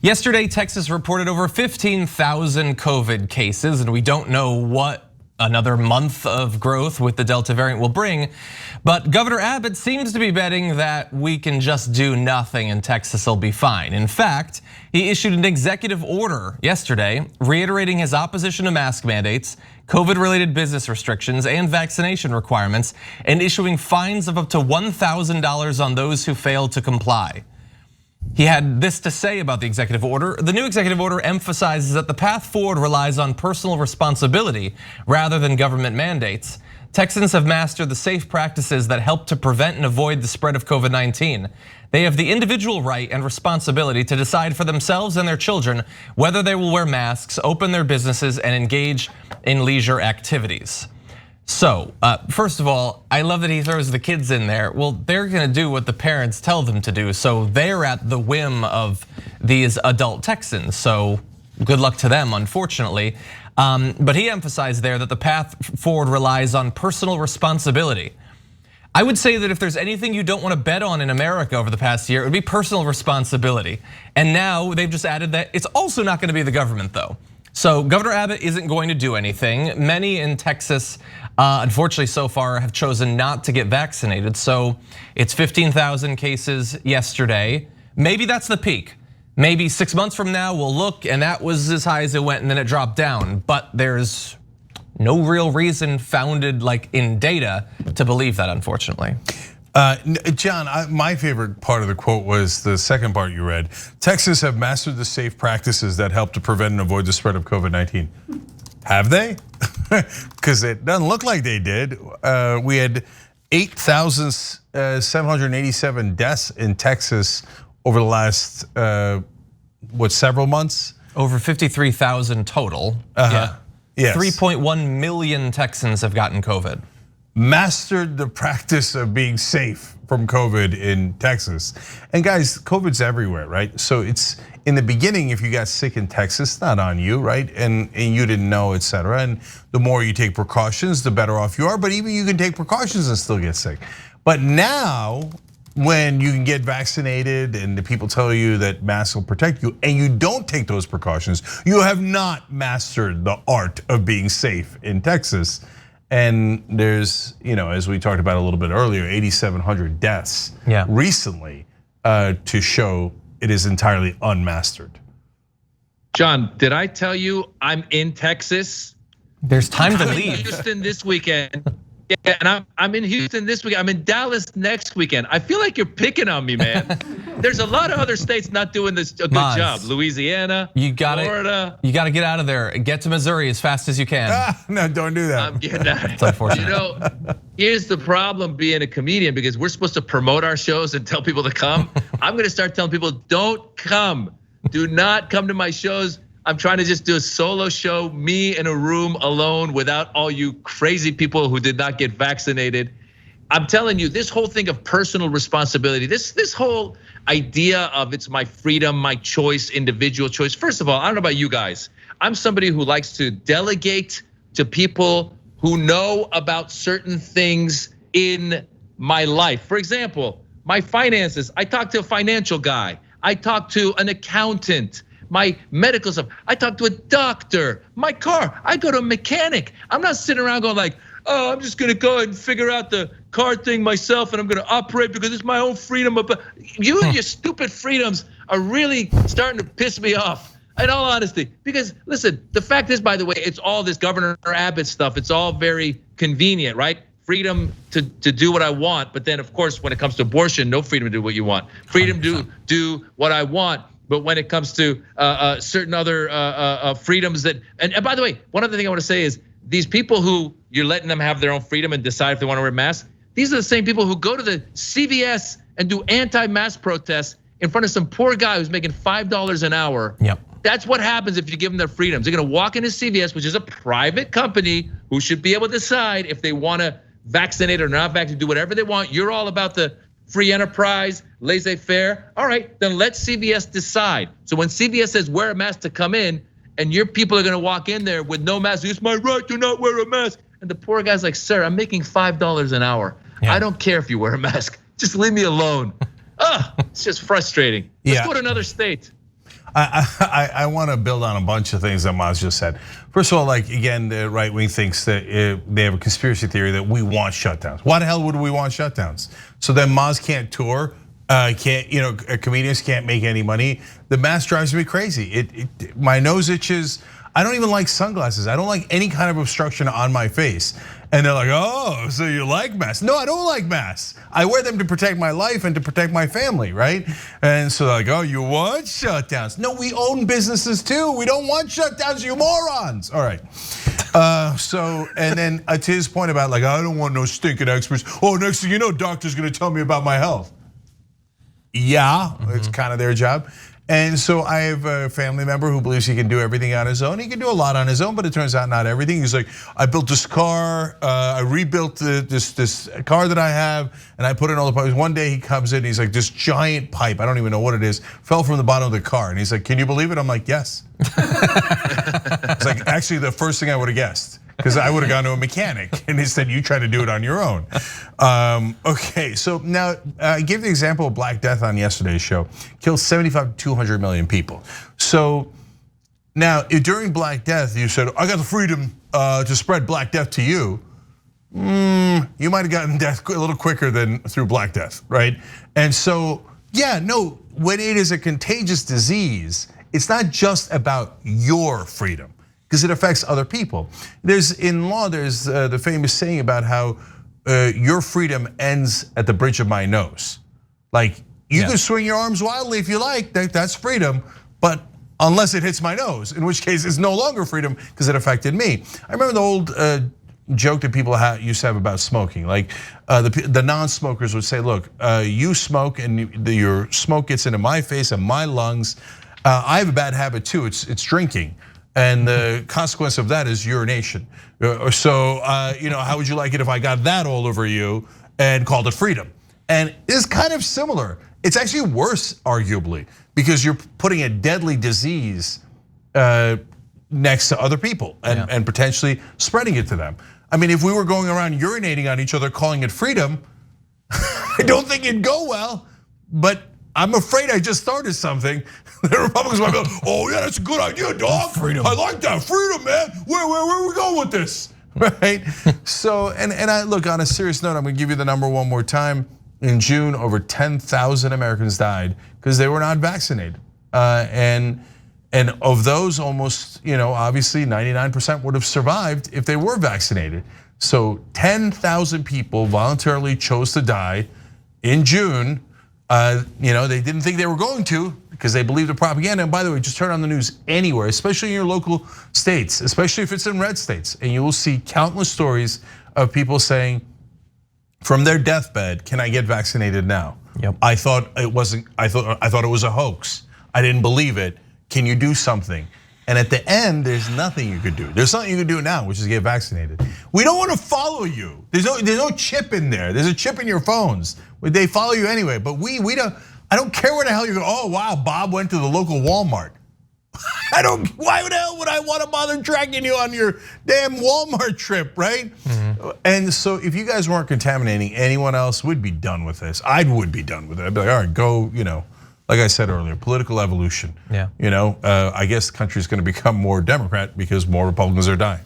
Yesterday, Texas reported over 15,000 COVID cases, and we don't know what another month of growth with the Delta variant will bring. But Governor Abbott seems to be betting that we can just do nothing and Texas will be fine. In fact, he issued an executive order yesterday reiterating his opposition to mask mandates, COVID-related business restrictions, and vaccination requirements, and issuing fines of up to $1,000 on those who fail to comply. He had this to say about the executive order. The new executive order emphasizes that the path forward relies on personal responsibility rather than government mandates. Texans have mastered the safe practices that help to prevent and avoid the spread of COVID-19. They have the individual right and responsibility to decide for themselves and their children whether they will wear masks, open their businesses, and engage in leisure activities. So, first of all, I love that he throws the kids in there. Well, they're gonna do what the parents tell them to do, so they're at the whim of these adult Texans. So good luck to them, unfortunately. But he emphasized there that the path forward relies on personal responsibility. I would say that if there's anything you don't want to bet on in America over the past year, it would be personal responsibility. And now they've just added that it's also not gonna be the government though. So Governor Abbott isn't going to do anything. Many in Texas, unfortunately so far, have chosen not to get vaccinated. So it's 15,000 cases yesterday. Maybe that's the peak. Maybe 6 months from now we'll look and that was as high as it went and then it dropped down. But there's no real reason founded like in data to believe that, unfortunately. John, my favorite part of the quote was the second part you read. Texas have mastered the safe practices that help to prevent and avoid the spread of COVID-19. Have they? Because it doesn't look like they did. We had 8,787 deaths in Texas over the last, several months? Over 53,000 total. Yeah. Yes. 3.1 million Texans have gotten COVID. Mastered the practice of being safe from COVID in Texas. And guys, COVID's everywhere, right? So it's in the beginning, if you got sick in Texas, it's not on you, right? And you didn't know, et cetera. And the more you take precautions, the better off you are. But even you can take precautions and still get sick. But now, when you can get vaccinated and the people tell you that masks will protect you and you don't take those precautions, you have not mastered the art of being safe in Texas. And there's, as we talked about a little bit earlier, 8,700 deaths recently to show it is entirely unmastered. John, did I tell you I'm in Texas? There's time to I'm leave. in Houston this weekend. Yeah, and I'm in Houston this week. I'm in Dallas next weekend. I feel like you're picking on me, man. There's a lot of other states not doing a good job. Louisiana, Florida. You got to get out of there and get to Missouri as fast as you can. No, don't do that. I'm getting out. It's unfortunate. Here's the problem being a comedian, because we're supposed to promote our shows and tell people to come. I'm gonna start telling people, don't come. Do not come to my shows. I'm trying to just do a solo show, me in a room alone without all you crazy people who did not get vaccinated. I'm telling you, this whole thing of personal responsibility, this whole idea of it's my freedom, my choice, individual choice. First of all, I don't know about you guys. I'm somebody who likes to delegate to people who know about certain things in my life. For example, my finances, I talk to a financial guy. I talk to an accountant. My medical stuff, I talk to a doctor. My car, I go to a mechanic. I'm not sitting around going like, oh, I'm just gonna go and figure out the car thing myself and I'm gonna operate because it's my own freedom. But you and your stupid freedoms are really starting to piss me off, in all honesty. Because listen, the fact is, by the way, it's all this Governor Abbott stuff. It's all very convenient, right? Freedom to do what I want, but then of course, when it comes to abortion, no freedom to do what you want. Freedom to do what I want. But when it comes to certain other freedoms that, and by the way, one other thing I want to say is these people who you're letting them have their own freedom and decide if they want to wear masks, these are the same people who go to the CVS and do anti-mask protests in front of some poor guy who's making $5 an hour. Yep. That's what happens if you give them their freedoms. They're gonna walk into CVS, which is a private company who should be able to decide if they want to vaccinate or not vaccinate, do whatever they want. You're all about the free enterprise, laissez-faire. All right, then let CVS decide. So when CVS says wear a mask to come in, and your people are gonna walk in there with no mask, it's my right to not wear a mask. And the poor guy's like, sir, I'm making $5 an hour. I don't care if you wear a mask, just leave me alone. It's just frustrating. Let's go to another state. I want to build on a bunch of things that Maz just said. First of all, like again, the right wing thinks that they have a conspiracy theory that we want shutdowns. Why the hell would we want shutdowns? So then Maz can't tour, comedians can't make any money. The mask drives me crazy. My nose itches. I don't even like sunglasses. I don't like any kind of obstruction on my face. And they're like, oh, so you like masks? No, I don't like masks. I wear them to protect my life and to protect my family, right? And so they're like, oh, you want shutdowns? No, we own businesses too. We don't want shutdowns, you morons. All right. And then to his point about like, I don't want no stinking experts. Oh, next thing you know, doctor's gonna tell me about my health. Yeah, it's kind of their job. And so I have a family member who believes he can do everything on his own. He can do a lot on his own, but it turns out not everything. He's like, I built this car, I rebuilt this car that I have, and I put in all the pipes. One day he comes in, he's like, this giant pipe, I don't even know what it is, fell from the bottom of the car. And he's like, can you believe it? I'm like, yes. It's like, actually the first thing I would have guessed, because I would have gone to a mechanic and instead you try to do it on your own. Okay, so now I gave the example of Black Death on yesterday's show, killed 75 to 200 million people. So now during Black Death, you said, I got the freedom to spread Black Death to you. You might have gotten death a little quicker than through Black Death, right? And so, yeah, no, when it is a contagious disease, it's not just about your freedom, because it affects other people. In law, there's the famous saying about how your freedom ends at the bridge of my nose. Like you can swing your arms wildly if you like, that's freedom, but unless it hits my nose, in which case it's no longer freedom because it affected me. I remember the old joke that people used to have about smoking. Like the non-smokers would say, look, you smoke and your smoke gets into my face and my lungs. I have a bad habit too, it's drinking. And the consequence of that is urination. So, how would you like it if I got that all over you and called it freedom? And it's kind of similar. It's actually worse, arguably, because you're putting a deadly disease next to other people and potentially spreading it to them. I mean, if we were going around urinating on each other, calling it freedom, I don't think it'd go well, but I'm afraid I just started something. The Republicans might be like, oh yeah, that's a good idea, dog. Freedom. I like that, freedom, man. Where are we going with this, right? So, and I look, on a serious note, I'm gonna give you the number one more time. In June, over 10,000 Americans died because they were not vaccinated. And of those, almost, obviously 99% would have survived if they were vaccinated. So 10,000 people voluntarily chose to die in June. They didn't think they were going to because they believed the propaganda. And by the way, just turn on the news anywhere, especially in your local states, especially if it's in red states, and you will see countless stories of people saying from their deathbed, "Can I get vaccinated now? Yep. I thought it wasn't. I thought it was a hoax. I didn't believe it. Can you do something?" And at the end, there's nothing you could do. There's something you could do now, which is get vaccinated. We don't want to follow you. There's no chip in there. There's a chip in your phones. They follow you anyway. But we don't. I don't care where the hell you go. Oh wow, Bob went to the local Walmart. Why the hell would I want to bother tracking you on your damn Walmart trip, right? Mm-hmm. And so if you guys weren't contaminating anyone else, we'd be done with this. I would be done with it. I'd be like, all right, go. Like I said earlier, political evolution. Yeah. I guess the country's going to become more Democrat because more Republicans are dying.